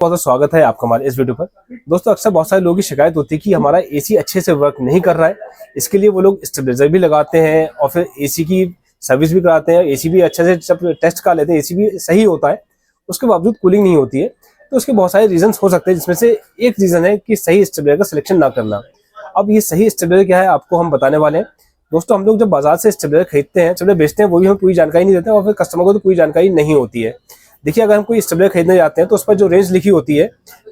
बहुत स्वागत है आपका हमारे इस वीडियो पर। दोस्तों, अक्सर बहुत सारे लोगों की शिकायत होती है कि हमारा एसी अच्छे से वर्क नहीं कर रहा है। इसके लिए वो लोग स्टेबलाइजर भी लगाते हैं और फिर एसी की सर्विस भी कराते हैं। एसी भी अच्छे से जब टेस्ट कर लेते हैं, एसी भी सही होता है, उसके बावजूद कूलिंग नहीं होती है। तो उसके बहुत सारे रीजन हो सकते हैं, जिसमें से एक रीजन है कि सही स्टेबलाइजर का सिलेक्शन ना करना। अब ये सही स्टेबलाइजर क्या है आपको हम बताने वाले हैं। दोस्तों, हम लोग जब बाजार से स्टेबलाइजर खरीदते हैं, स्टेबलाइजर बेचते हैं, वो भी हमें पूरी जानकारी नहीं देते हैं और फिर कस्टमर को तो पूरी जानकारी नहीं होती है। देखिए, अगर हम कोई स्टेबलाइजर खरीदने जाते हैं तो उस पर जो रेंज लिखी होती है,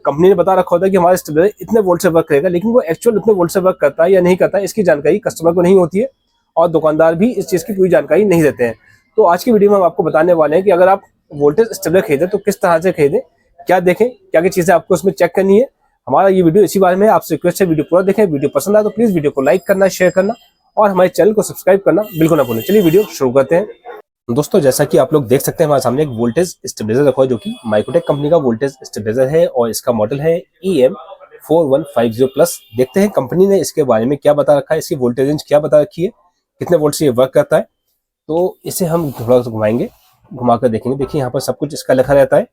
कंपनी ने बता रखा होता है कि हमारा स्टेबलाइजर इतने वोल्ट से वर्क करेगा, लेकिन वो एक्चुअल इतने वोल्ट से वर्क करता है या नहीं करता है, इसकी जानकारी कस्टमर को नहीं होती है और दुकानदार भी इस चीज़ की पूरी जानकारी नहीं देते हैं। तो आज की वीडियो में हम आपको बताने वाले हैं कि अगर आप वोल्टेज स्टेबलाइजर खरीदें तो किस तरह से खरीदें, क्या देखें, क्या क्या चीज़ें आपको उसमें चेक करनी है। हमारा ये वीडियो इसी बारे में, आपसे रिक्वेस्ट है वीडियो पूरा देखें। वीडियो पसंद आए तो प्लीज़ वीडियो को लाइक करना, शेयर करना और हमारे चैनल को सब्सक्राइब करना बिल्कुल ना भूलें। चलिए वीडियो शुरू करते हैं। दोस्तों, जैसा कि आप लोग देख सकते हैं, हमारे सामने एक वोल्टेज स्टेबलाइजर रखा है जो कि माइक्रोटेक कंपनी का वोल्टेज स्टेबलाइजर है और इसका मॉडल है EM4150 प्लस। देखते हैं कंपनी ने इसके बारे में क्या बता रखा है, इसकी वोल्टेज रेंज क्या बता रखी है, कितने वोल्ट से ये वर्क करता है। तो इसे हम थोड़ा सा घुमाएंगे, घुमा कर देखेंगे। देखिए, यहाँ पर सब कुछ इसका लिखा रहता है,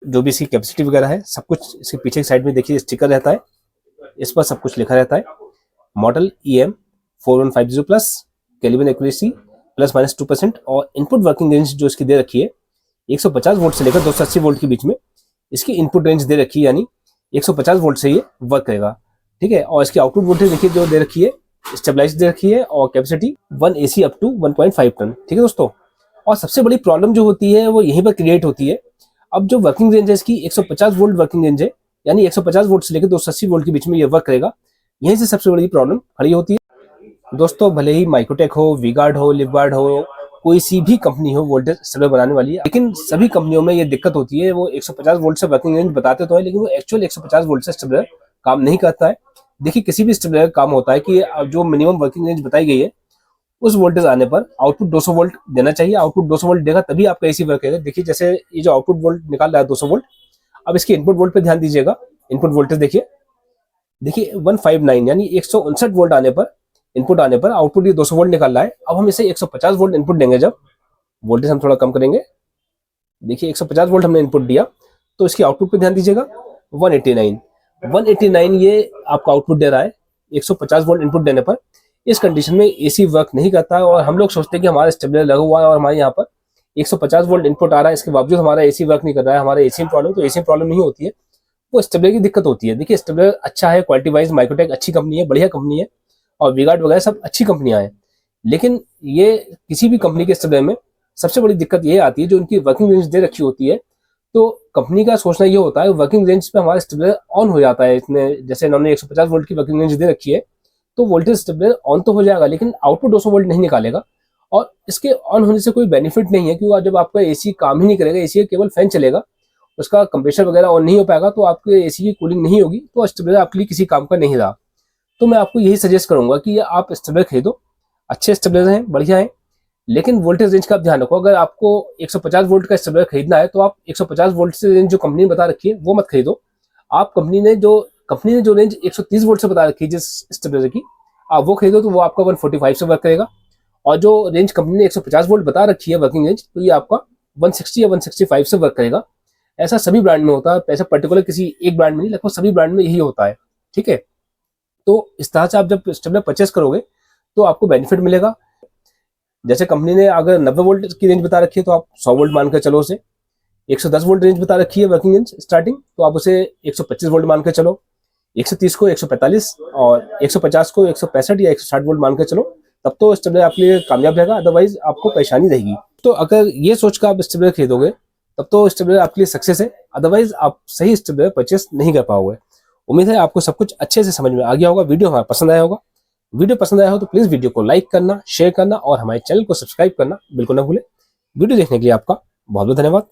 जो भी इसकी कैपेसिटी वगैरह है सब कुछ। इसके पीछे की साइड में देखिए स्टिकर रहता है, इस पर सब कुछ लिखा रहता है। Model EM4150 plus, calibre accuracy +-2% और इनपुट वर्किंग रेंज जो इसकी दे रखी है 150 वोल्ट से लेकर 280 वोल्ट के बीच में इसकी इनपुट रेंज दे रखी है, यानी 150 वोल्ट से ये वर्क करेगा। ठीक है, और इसकी आउटपुट वोल्टेज देखिए जो दे रखी है, स्टेबलाइज दे रखी है और capacity 1 AC up to 1.5 ton. ठीक है दोस्तों, और सबसे बड़ी प्रॉब्लम जो होती है वो यहीं पर क्रिएट होती है। अब जो वर्किंग रेंज है इसकी 150 वोल्ट वर्किंग रेंज है, यानी 150 वोल्ट से लेकर 280 वोल्ट के बीच में ये वर्क करेगा। यहीं से सबसे बड़ी प्रॉब्लम खड़ी होती है। दोस्तों, भले ही माइक्रोटेक हो, वी-गार्ड हो, लिव-गार्ड हो, कोई सी भी कंपनी हो वोल्टेज स्टेबलाइजर बनाने वाली है, लेकिन सभी कंपनियों में ये दिक्कत होती है। वो 150 वोल्ट से वर्किंग रेंज बताते तो है, लेकिन वो एक्चुअल 150 वोल्ट से स्टेबलाइजर काम नहीं करता है। देखिए, किसी भी स्टेबलाइजर काम होता है कि जो मिनिमम वर्किंग रेंज बताई गई है उस वोल्टेज आने पर आउटपुट 200 वोल्ट देना चाहिए। आउटपुट 200 वोल्ट देगा तभी आपका एसी वर्क करेगा। देखिए, जैसे ये जो आउटपुट वोल्ट निकाल रहा है 200 वोल्ट, अब इसके इनपुट वोल्ट पे ध्यान दीजिएगा। इनपुट वोल्टेज देखिए 159, यानी 159 वोल्ट आने पर, इनपुट आने पर आउटपुट ये 200 वोल्ट निकाल रहा है। अब हम इसे 150 वोल्ट इनपुट देंगे, जब वोल्टेज हम थोड़ा कम करेंगे, देखिए 150 वोल्ट हमने इनपुट दिया तो इसकी आउटपुट पे ध्यान दीजिएगा 189 ये आपका आउटपुट दे रहा है 150 वोल्ट इनपुट देने पर। इस कंडीशन में एसी वर्क नहीं करता है और हम लोग सोचते हैं कि हमारा स्टेबलाइजर लगा हुआ है और हमारे यहाँ पर 150 वोल्ट इनपुट आ रहा है, इसके बावजूद हमारा एसी वर्क नहीं कर रहा है, हमारा एसी में प्रॉब्लम। तो एसी में प्रॉब्लम नहीं होती है, वो स्टेबलाइजर की दिक्कत होती है। देखिए, स्टेबलाइजर अच्छा है, क्वालिटी वाइज माइक्रोटेक अच्छी कंपनी है, बढ़िया कंपनी है और वी-गार्ड वगैरह सब अच्छी कंपनियां हैं। लेकिन ये किसी भी कंपनी के स्टेबलाइजर में सबसे बड़ी दिक्कत ये आती है, जो उनकी वर्किंग रेंज दे रखी होती है, तो कंपनी का सोचना ये होता है वर्किंग रेंज पे हमारा स्टेबलाइजर ऑन हो जाता है। इसने जैसे इन्होंने 150 वोल्ट की वर्किंग रेंज दे रखी है, तो वोल्टेज स्टेबलाइजर ऑन तो हो जाएगा, लेकिन आउटपुट 200 वोल्ट नहीं निकालेगा। और इसके ऑन होने से कोई बेनिफिट नहीं है, क्योंकि जब आपका एसी काम ही नहीं करेगा, एसी केवल फैन चलेगा, उसका कंप्रेसर वगैरह ऑन नहीं हो पाएगा, तो आपके एसी की कूलिंग नहीं होगी, तो स्टेबलाइजर आपके लिए किसी काम का नहीं रहा। तो मैं आपको यही सजेस्ट करूंगा कि आप स्टेबलाइजर खरीदो, अच्छे स्टेबलाइजर हैं, बढ़िया हैं, लेकिन वोल्टेज रेंज का आप ध्यान रखो। अगर आपको 150 वोल्ट का स्टेबलाइजर खरीदना है तो आप 150 वोल्ट से रेंज जो कंपनी ने बता रखी है वो मत खरीदो। आप कंपनी ने जो रेंज 130 वोल्ट से बता रखी है जिस स्टेबलाइजर की, आप वो खरीदो, तो वो आपका 145 से वर्क करेगा। और जो रेंज कंपनी ने 150 वोल्ट बता रखी है वर्किंग रेंज, तो ये आपका 160 या 165 से वर्क करेगा। ऐसा सभी ब्रांड में होता है, ऐसा पर्टिकुलर किसी एक ब्रांड में नहीं, लगभग सभी ब्रांड में यही होता है। ठीक है, तो इस तरह से आप जब स्टेबलाइजर परचेस करोगे तो आपको बेनिफिट मिलेगा। जैसे कंपनी ने अगर 90 वोल्ट की रेंज बता रखी है तो आप 100 वोल्ट मानकर चलो उसे। 110 वोल्ट रेंज बता रखी है वर्किंग रेंज स्टार्टिंग, तो आप उसे 125 वोल्ट मानकर चलो। 130 को 145 और 150 को 165 या 160 वोल्ट मानकर चलो, तब तो स्टेबलाइजर आपके लिए कामयाब रहेगा, अदरवाइज आपको परेशानी रहेगी। तो अगर ये सोचकर आप स्टेबलाइजर खरीदोगे तब तो स्टेबलाइजर आपके लिए सक्सेस है, अदरवाइज आप सही स्टेबलाइजर परचेस नहीं कर पाओगे। उम्मीद है आपको सब कुछ अच्छे से समझ में आ गया होगा, वीडियो हमारा पसंद आया होगा। वीडियो पसंद आया हो तो प्लीज वीडियो को लाइक करना, शेयर करना और हमारे चैनल को सब्सक्राइब करना बिल्कुल ना भूलें। वीडियो देखने के लिए आपका बहुत बहुत धन्यवाद।